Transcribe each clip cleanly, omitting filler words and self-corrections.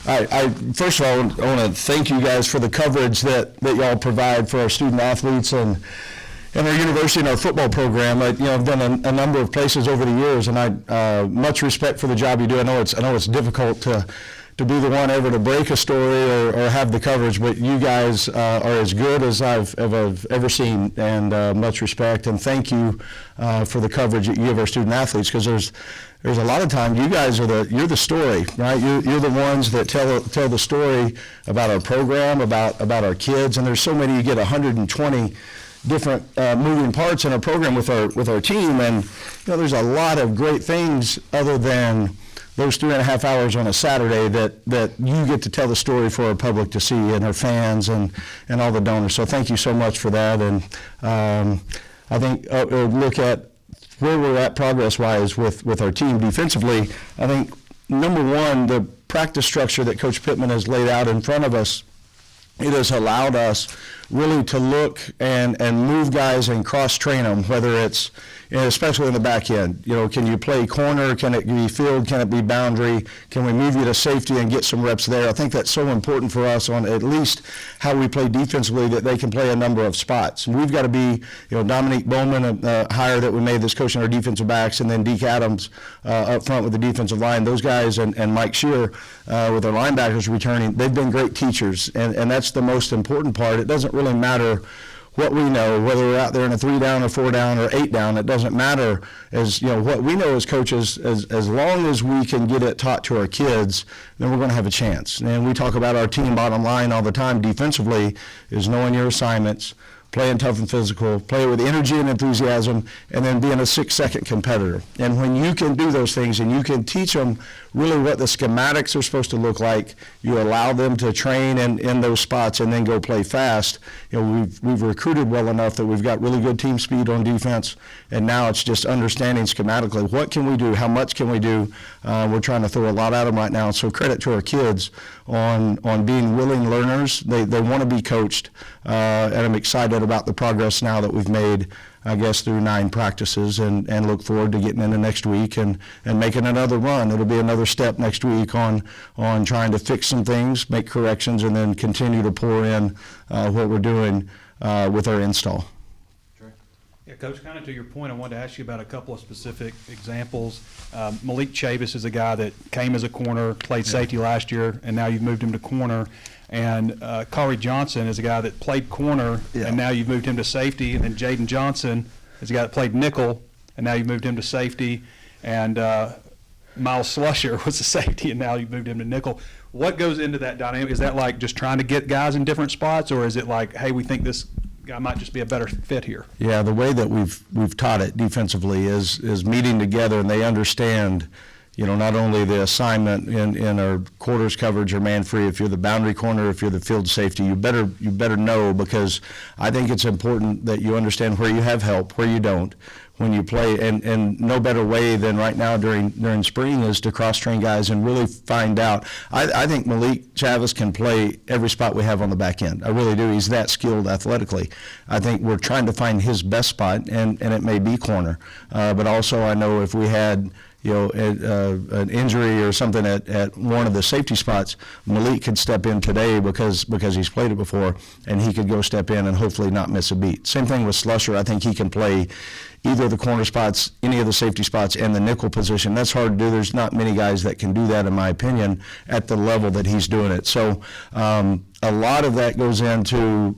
First of all, I want to thank you guys for the coverage that y'all provide for our student athletes and our university and our football program. I've done a number of places over the years, and I much respect for the job you do. I know it's difficult to be the one ever to break a story or have the coverage, but you guys are as good as I've ever seen, and much respect, and thank you for the coverage that you give our student athletes, because there's a lot of time you guys you're the story, right? You're the ones that tell the story about our program, about our kids, and there's so many. You get 120 different moving parts in our program with our team, and there's a lot of great things other than those 3.5 hours on a Saturday that you get to tell the story for our public to see, and our fans and all the donors. So thank you so much for that. And I think look at where we're at progress-wise with our team defensively. I think, number one, the practice structure that Coach Pittman has laid out in front of us, it has allowed us really to look and move guys and cross-train them, whether it's, especially in the back end. Can you play corner? Can it be field? Can it be boundary? Can we move you to safety and get some reps there? I think that's so important for us on at least how we play defensively, that they can play a number of spots. And we've got to be, Dominique Bowman, hire that we made this coach in our defensive backs, and then Deke Adams up front with the defensive line. Those guys and Mike Shear with our linebackers returning, they've been great teachers, and that's the most important part. It doesn't really matter what we know, whether we're out there in a 3-down or 4-down or 8-down, it doesn't matter. As what we know as coaches, as long as we can get it taught to our kids, then we're going to have a chance. And we talk about our team bottom line all the time defensively, is knowing your assignments, playing tough and physical, play with energy and enthusiasm, and then being a 6-second competitor. And when you can do those things and you can teach them really what the schematics are supposed to look like, you allow them to train in those spots and then go play fast. We've recruited well enough that we've got really good team speed on defense, and now it's just understanding schematically what can we do, how much can we do. We're trying to throw a lot at them right now, so credit to our kids on being willing learners. They want to be coached, and I'm excited about the progress now that we've made, I guess, through 9 practices, and look forward to getting into next week and making another run. It'll be another step next week on trying to fix some things, make corrections, and then continue to pour in what we're doing with our install. Yeah, Coach, kind of to your point, I wanted to ask you about a couple of specific examples. Malik Chavis is a guy that came as a corner, played safety last year, and now you've moved him to corner. And Corey Johnson is a guy that played corner, and now you've moved him to safety. And then Jaden Johnson is a guy that played nickel, and now you've moved him to safety. And Miles Slusher was a safety, and now you've moved him to nickel. What goes into that dynamic? Is that like just trying to get guys in different spots, or is it like, hey, we think this guy might just be a better fit here? Yeah, the way that we've taught it defensively is meeting together, and they understand, not only the assignment in our quarters coverage or man free. If you're the boundary corner, if you're the field safety, you better know, because I think it's important that you understand where you have help, where you don't, when you play, and no better way than right now during spring is to cross-train guys and really find out. I think Malik Chavis can play every spot we have on the back end. I really do. He's that skilled athletically. I think we're trying to find his best spot, and it may be corner. But also I know if we had an injury or something at one of the safety spots, Malik could step in today because he's played it before, and he could go step in and hopefully not miss a beat. Same thing with Slusher. I think he can play either the corner spots, any of the safety spots, and the nickel position. That's hard to do. There's not many guys that can do that, in my opinion, at the level that he's doing it. So a lot of that goes into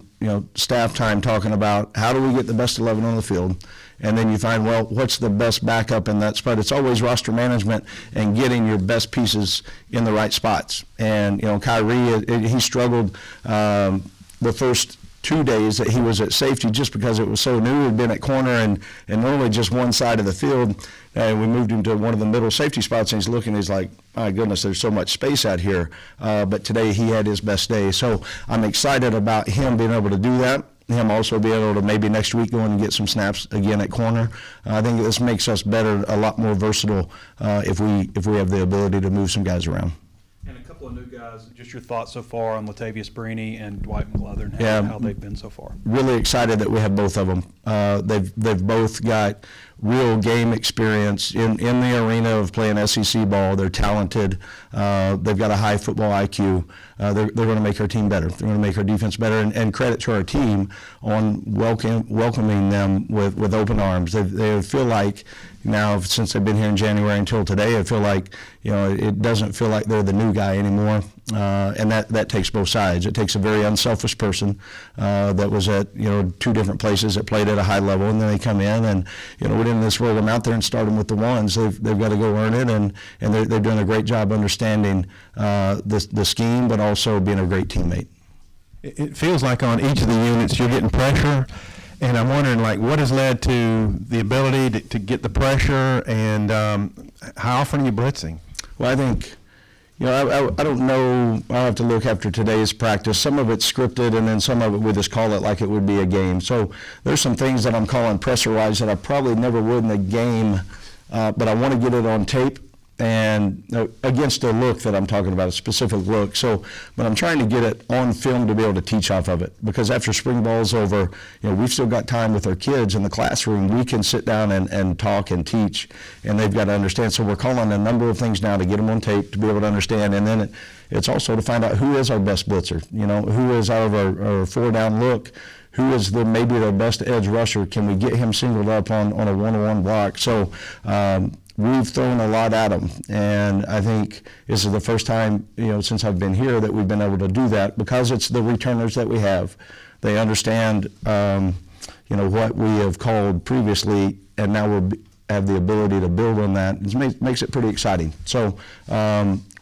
staff time, talking about how do we get the best 11 on the field, and then you find, well, what's the best backup in that spot? It's always roster management and getting your best pieces in the right spots. And Kyrie, he struggled the first 2 days that he was at safety just because it was so new. He'd been at corner and normally just one side of the field. And we moved him to one of the middle safety spots, and he's looking, he's like, my goodness, there's so much space out here. But today he had his best day. So I'm excited about him being able to do that. Him also being able to maybe next week go in and get some snaps again at corner. I think this makes us better, a lot more versatile if we have the ability to move some guys around. And a couple of new guys, just your thoughts so far on Latavius Brini and Dwight McLeather and how they've been so far. Really excited that we have both of them. They've both got real game experience in the arena of playing SEC ball. They're talented. They've got a high football IQ. They're going to make our team better. They're going to make our defense better. And credit to our team on welcoming them with open arms. They feel like now, since they've been here in January until today, I feel like, it doesn't feel like they're the new guy anymore. And that takes both sides. It takes a very unselfish person that was at, 2 different places that played at a high level, and then they come in and, we didn't just roll them out there and start them with the ones. They've got to go earn it, and they're doing a great job understanding the scheme, but also being a great teammate. It feels like on each of the units you're getting pressure, and I'm wondering, what has led to the ability to get the pressure, and how often are you blitzing? Well, I think, I don't know. I'll have to look after today's practice. Some of it's scripted, and then some of it we just call it like it would be a game. So there's some things that I'm calling pressure-wise that I probably never would in a game, but I want to get it on tape and against a look that I'm talking about, a specific look. So, but I'm trying to get it on film to be able to teach off of it, because after spring ball's over, we've still got time with our kids in the classroom. We can sit down and talk and teach, and they've got to understand. So we're calling a number of things now to get them on tape to be able to understand, and then it's also to find out who is our best blitzer, who is out of our 4-down look, who is maybe their best edge rusher. Can we get him singled up on a one-on-one block? So we've thrown a lot at them, and I think this is the first time, since I've been here, that we've been able to do that, because it's the returners that we have. They understand, what we have called previously, and now we have the ability to build on that. It makes it pretty exciting. So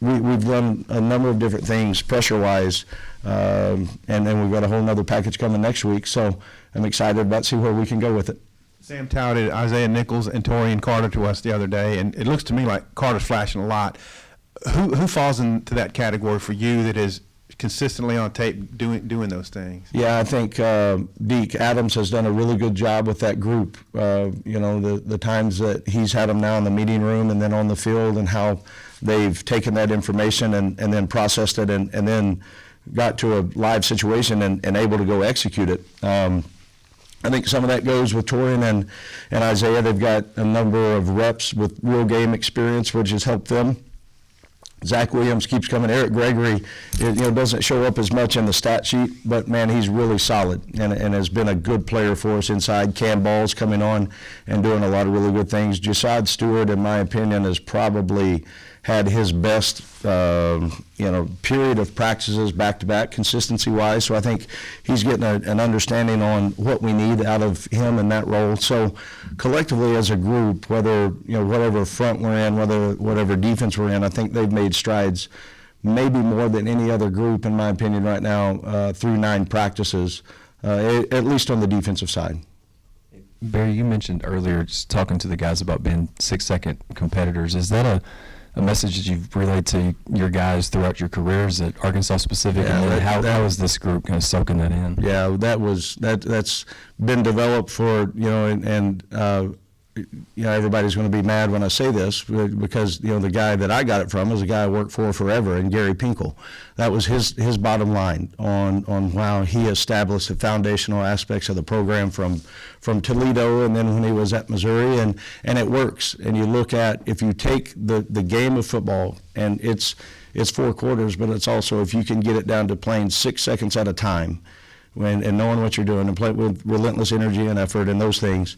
we've done a number of different things pressure-wise, and then we've got a whole nother package coming next week. So I'm excited about see where we can go with it. Sam touted Isaiah Nichols and Torian Carter to us the other day, and it looks to me like Carter's flashing a lot. Who falls into that category for you that is consistently on tape doing those things? Yeah, I think Deke Adams has done a really good job with that group. The times that he's had them now in the meeting room and then on the field, and how they've taken that information and then processed it and then got to a live situation and able to go execute it. I think some of that goes with Torian and Isaiah. They've got a number of reps with real game experience, which has helped them. Zach Williams keeps coming. Eric Gregory, doesn't show up as much in the stat sheet, but man, he's really solid and has been a good player for us inside. Cam Ball's coming on and doing a lot of really good things. Jasad Stewart, in my opinion, has probably had his best, period of practices back-to-back consistency-wise. So I think he's getting an understanding on what we need out of him in that role. So collectively as a group, whether, whatever front we're in, whatever defense we're in, I think they've made strides maybe more than any other group, in my opinion, right now, through 9 practices, at least on the defensive side. Barry, you mentioned earlier just talking to the guys about being 6-second competitors. Is that a message that you've relayed to your guys throughout your careers at Arkansas specific? Yeah, and how is this group kind of soaking that in? Yeah, that's been developed for, everybody's going to be mad when I say this, because, the guy that I got it from is a guy I worked for forever, and Gary Pinkel. That was his bottom line on how he established the foundational aspects of the program from Toledo, and then when he was at Missouri, and it works. And you look at, if you take the game of football, and it's 4 quarters, but it's also, if you can get it down to playing 6 seconds at a time, and knowing what you're doing, and play with relentless energy and effort and those things.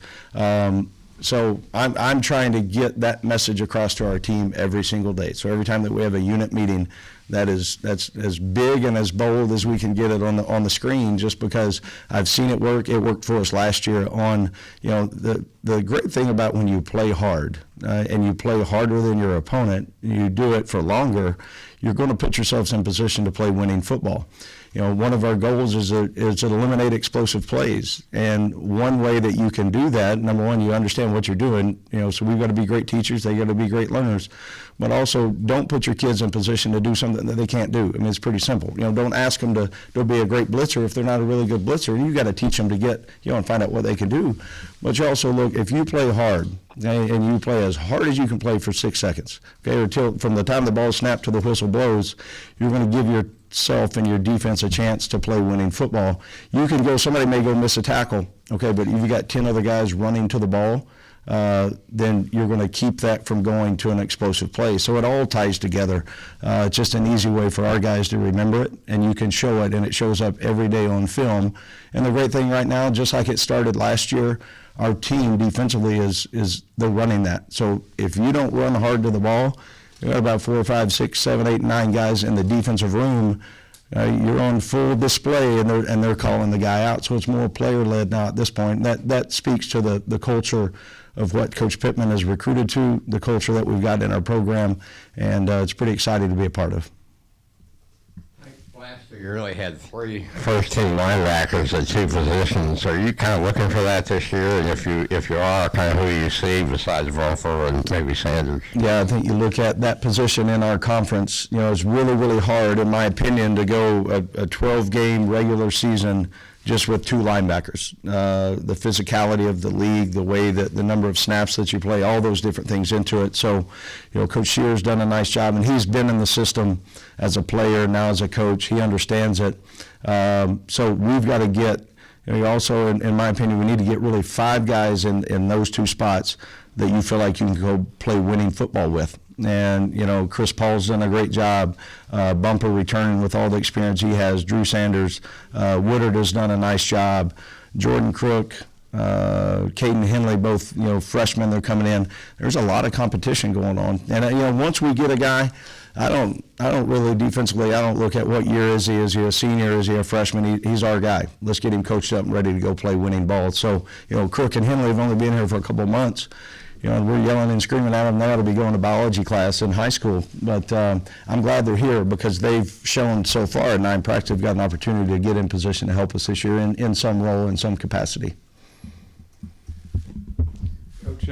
So I'm trying to get that message across to our team every single day. So every time that we have a unit meeting, that's as big and as bold as we can get it on the screen, just because I've seen it work. It worked for us last year on, the great thing about when you play hard and you play harder than your opponent, you do it for longer, you're going to put yourselves in position to play winning football. One of our goals is to eliminate explosive plays. And one way that you can do that, number one, you understand what you're doing. So we've got to be great teachers. They got to be great learners. But also, don't put your kids in position to do something that they can't do. I mean, it's pretty simple. Don't ask them to be a great blitzer if they're not a really good blitzer. You got to teach them to get, and find out what they can do. But you also look, if you play hard, okay, and you play as hard as you can play for 6 seconds, okay, from the time the ball snapped to the whistle blows, you're going to give yourself and your defense a chance to play winning football. You can go, somebody may go miss a tackle, okay, but if you got 10 other guys running to the ball, then you're going to keep that from going to an explosive play. So it all ties together. It's just an easy way for our guys to remember it, and you can show it, and it shows up every day on film. And the great thing right now, just like it started last year, our team defensively is they're running that. So if you don't run hard to the ball, you got about 4, 5, 6, 7, 8, 9 guys in the defensive room. You're on full display, and they're calling the guy out. So it's more player-led now at this point. That speaks to the culture of what Coach Pittman has recruited to, the culture that we've got in our program, and it's pretty exciting to be a part of. Last year, you really had 3 first-team linebackers at 2 positions. Are you kind of looking for that this year? And if you are, kind of who you see besides Volfer and maybe Sanders? Yeah, I think you look at that position in our conference, it's really, really hard, in my opinion, to go a 12-game regular season just with 2 linebackers. The physicality of the league, the way that the number of snaps that you play, all those different things into it. So, Coach Shear's done a nice job, and he's been in the system as a player, now as a coach. He understands it. So we've got to get, also, in my opinion, we need to get really 5 guys in those 2 spots that you feel like you can go play winning football with. And, Chris Paul's done a great job. Bumper returning with all the experience he has. Drew Sanders. Woodard has done a nice job. Jordan Crook, Caden Henley, both, freshmen, they're coming in. There's a lot of competition going on. And, once we get a guy, I don't really defensively, I don't look at what year is he. Is he a senior? Is he a freshman? He's our guy. Let's get him coached up and ready to go play winning ball. So, Crook and Henley have only been here for a couple of months. And we're yelling and screaming at them. They ought to be going to biology class in high school. But I'm glad they're here because they've shown so far in 9 practice they've got an opportunity to get in position to help us this year in some role, in some capacity. Coach,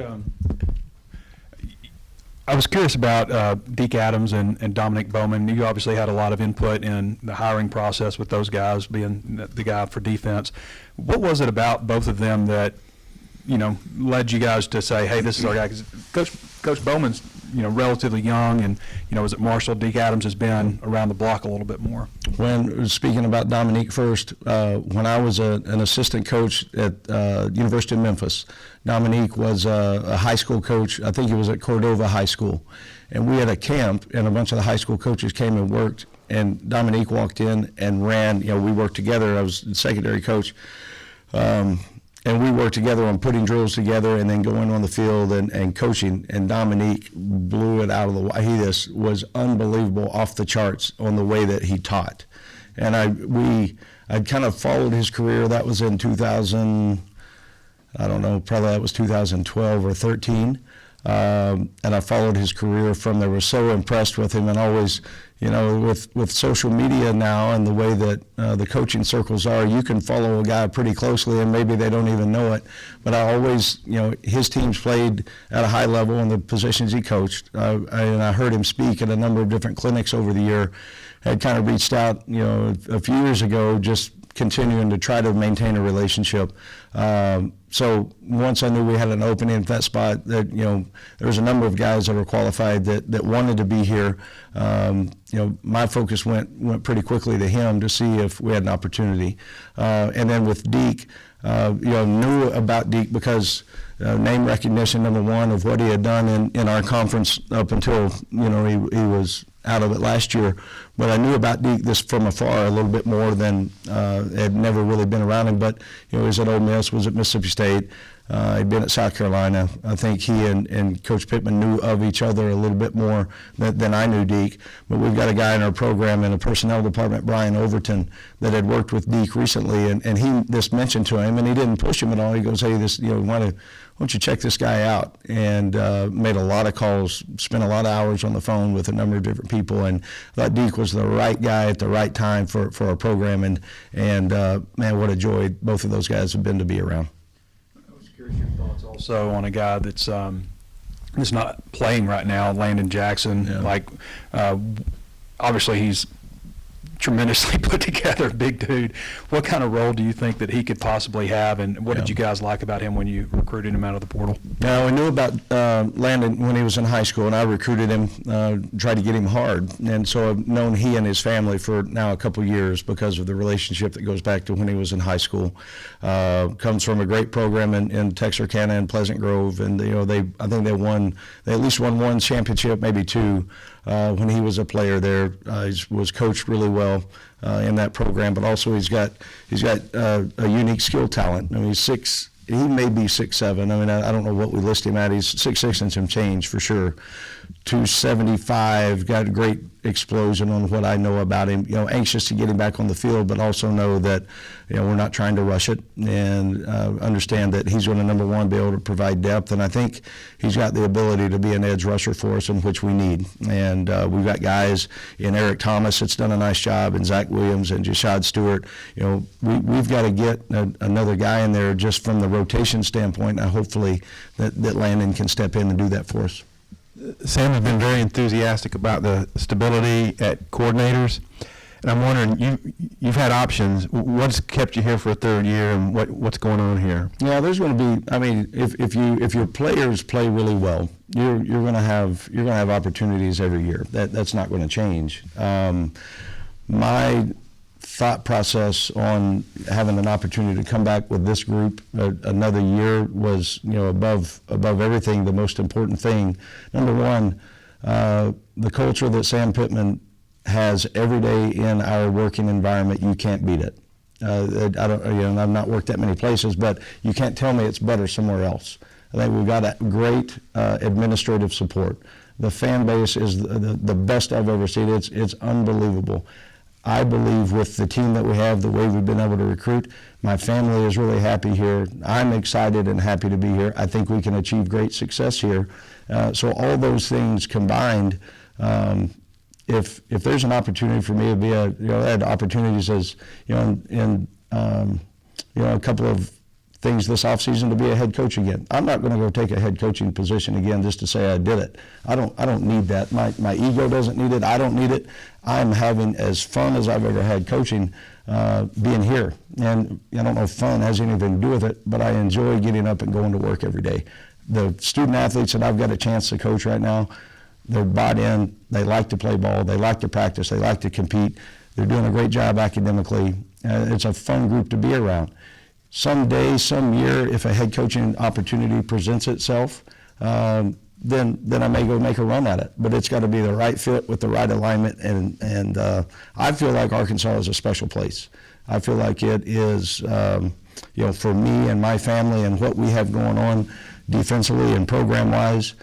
I was curious about Deke Adams and Dominic Bowman. You obviously had a lot of input in the hiring process with those guys, being the guy for defense. What was it about both of them that led you guys to say, hey, this is our guy? 'Cause Coach Bowman's, relatively young, and, was it Marshall? Deke Adams has been around the block a little bit more. When speaking about Dominique first, when I was an assistant coach at University of Memphis, Dominique was a high school coach. I think he was at Cordova High School. And we had a camp, and a bunch of the high school coaches came and worked, and Dominique walked in and ran. We worked together. I was the secondary coach. And we worked together on putting drills together and then going on the field and coaching. And Dominique blew it out of the water. He just was unbelievable, off the charts on the way that he taught. And I'd kind of followed his career. That was in 2000, I don't know, probably that was 2012 or 13. And I followed his career from there. Was so impressed with him, and always, with social media now and the way that the coaching circles are, you can follow a guy pretty closely and maybe they don't even know it. But I always, his teams played at a high level in the positions he coached. And I heard him speak at a number of different clinics over the year. Had kind of reached out, a few years ago, just continuing to try to maintain a relationship. So once I knew we had an opening at that spot, that there was a number of guys that were qualified that wanted to be here. My focus went pretty quickly to him to see if we had an opportunity. And then with Deke, knew about Deke because name recognition, number one, of what he had done in our conference up until he was out of it last year. But I knew about Deke this from afar a little bit more than had never really been around him. But he was at Ole Miss, was at Mississippi State. He'd been at South Carolina. I think he and Coach Pittman knew of each other a little bit more than I knew Deke. But we've got a guy in our program in the personnel department, Brian Overton, that had worked with Deke recently, and he just mentioned to him, and he didn't push him at all. He goes, hey, why don't you check this guy out? And made a lot of calls, spent a lot of hours on the phone with a number of different people, and thought Deke was the right guy at the right time for our program. And man, what a joy both of those guys have been to be around. I was curious your thoughts also on a guy that's not playing right now, Landon Jackson. Yeah. Obviously he's tremendously put together, big dude. What kind of role do you think that he could possibly have, and what did you guys like about him when you recruited him out of the portal? Now, I knew about Landon when he was in high school, and I recruited him, tried to get him hard. And so I've known he and his family for now a couple years because of the relationship that goes back to when he was in high school. Comes from a great program in Texarkana and Pleasant Grove, and I think they at least won one championship, maybe two, when he was a player there. He was coached really well in that program, but also he's got a unique skill talent. I mean, he may be 6'7". I mean, I don't know what we list him at. He's 6'6" and some change for sure. 275, got a great explosion on what I know about him. Anxious to get him back on the field, but also know that we're not trying to rush it, and understand that he's going to, number one, be able to provide depth, and I think he's got the ability to be an edge rusher for us, in which we need. And we've got guys in Eric Thomas that's done a nice job, and Zach Williams and Jashad Stewart. We've got to get another guy in there just from the rotation standpoint, and hopefully that Landon can step in and do that for us. Sam has been very enthusiastic about the stability at coordinators, and I'm wondering, you've had options. What's kept you here for a third year, and what's going on here? Yeah, there's going to be. I mean, if your players play really well, you're going to have opportunities every year. That's not going to change. My thought process on having an opportunity to come back with this group another year was, above everything, the most important thing. Number one, the culture that Sam Pittman has every day in our working environment, you can't beat it. I've not worked that many places, but you can't tell me it's better somewhere else. I think we've got a great administrative support. The fan base is the best I've ever seen. It's unbelievable. I believe with the team that we have, the way we've been able to recruit, my family is really happy here. I'm excited and happy to be here. I think we can achieve great success here. So all those things combined, if there's an opportunity for me to be I had opportunities as in a couple of things this offseason to be a head coach again. I'm not going to go take a head coaching position again just to say I did it. I don't need that. My ego doesn't need it. I don't need it. I'm having as fun as I've ever had coaching, being here. And I don't know if fun has anything to do with it, but I enjoy getting up and going to work every day. The student athletes that I've got a chance to coach right now, they're bought in. They like to play ball. They like to practice. They like to compete. They're doing a great job academically. It's a fun group to be around. Someday, some year, if a head coaching opportunity presents itself, then I may go make a run at it. But it's got to be the right fit with the right alignment. And I feel like Arkansas is a special place. I feel like it is, for me and my family and what we have going on defensively and program-wise,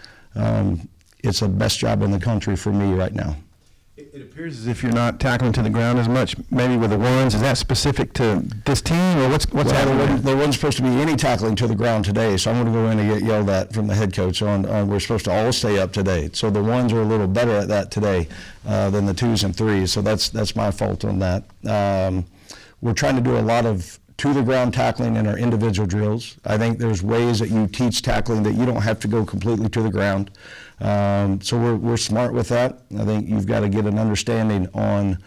it's the best job in the country for me right now. It appears as if you're not tackling to the ground as much, maybe with the ones. Is that specific to this team, or what's happening? There wasn't supposed to be any tackling to the ground today, so I'm going to go in and get yelled at from the head coach on we're supposed to all stay up to date. So the ones are a little better at that today than the twos and threes, so that's my fault on that. We're trying to do a lot of to-the-ground tackling in our individual drills. I think there's ways that you teach tackling that you don't have to go completely to the ground. So we're smart with that. I think you've got to get an understanding on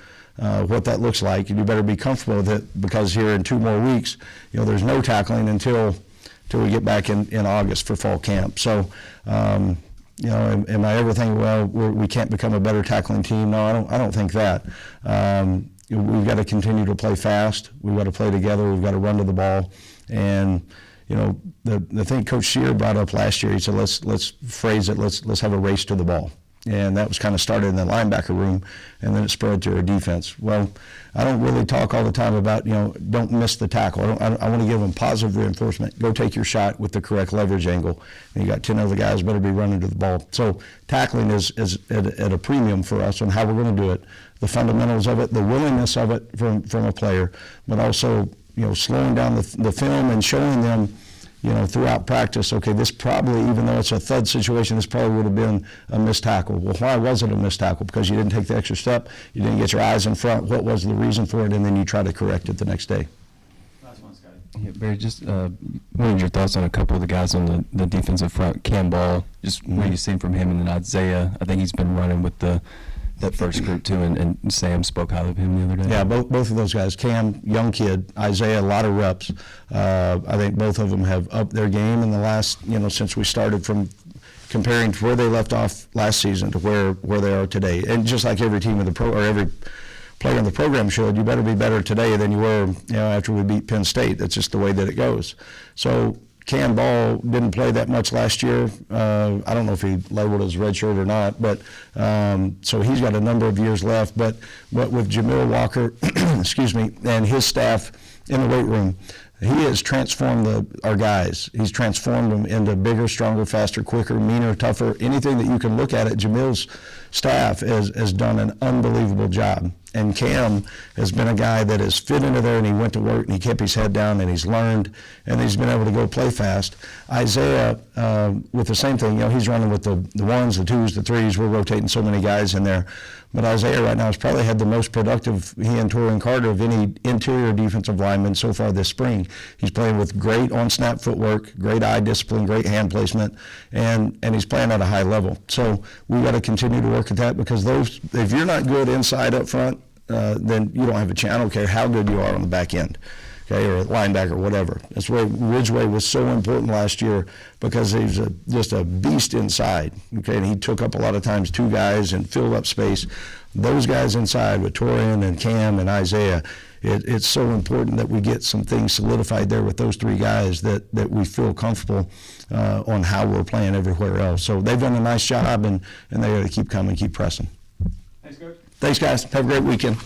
what that looks like, and you better be comfortable with it, because here in 2 more weeks, there's no tackling until we get back in August for fall camp. So, am I ever thinking, well, we can't become a better tackling team? No, I don't think that. We've got to continue to play fast. We've got to play together. We've got to run to the ball. And, the thing Coach Shear brought up last year, he said, let's phrase it, let's have a race to the ball. And that was kind of started in the linebacker room, and then it spread to our defense. Well, I don't really talk all the time about, don't miss the tackle. I want to give them positive reinforcement. Go take your shot with the correct leverage angle. And you got 10 other guys better be running to the ball. So tackling is at a premium for us on how we're going to do it. The fundamentals of it, the willingness of it from a player, but also, slowing down the film and showing them, throughout practice, okay, this probably, even though it's a thud situation, this probably would have been a missed tackle. Well, why was it a missed tackle? Because you didn't take the extra step, you didn't get your eyes in front, what was the reason for it, and then you try to correct it the next day. Last one, Scotty. Yeah, Barry, just wanted your thoughts on a couple of the guys on the defensive front. Cam Ball, just what you've seen from him, and then Isaiah. I think he's been running with the that first group too, and Sam spoke highly of him the other day. Yeah, both of those guys. Cam, young kid. Isaiah, a lot of reps. I think both of them have upped their game in the last, since we started, from comparing to where they left off last season to where they are today. And just like every team in the or every player in the program showed, you better be better today than you were, after we beat Penn State. That's just the way that it goes. So Cam Ball didn't play that much last year. I don't know if he labeled as redshirt or not, but so he's got a number of years left. But with Jamil Walker, excuse me, and his staff in the weight room, he has transformed our guys. He's transformed them into bigger, stronger, faster, quicker, meaner, tougher. Anything that you can look at Jamil's staff has done an unbelievable job. And Cam has been a guy that has fit into there, and he went to work, and he kept his head down, and he's learned, and he's been able to go play fast. Isaiah, with the same thing, he's running with the ones, the twos, the threes. We're rotating so many guys in there. But Isaiah right now has probably had the most productive, he and Torian Carter, of any interior defensive lineman so far this spring. He's playing with great on-snap footwork, great eye discipline, great hand placement, and he's playing at a high level. So we've got to continue to work at that, because if you're not good inside up front, then you don't have a chance. I don't care how good you are on the back end, okay, or linebacker, or whatever. That's why Ridgeway was so important last year, because he's just a beast inside, okay, and he took up a lot of times two guys and filled up space. Those guys inside with Torian and Cam and Isaiah, it's so important that we get some things solidified there with those three guys that we feel comfortable on how we're playing everywhere else. So they've done a nice job, and they got to keep coming, keep pressing. Thanks, Coach. Thanks, guys. Have a great weekend.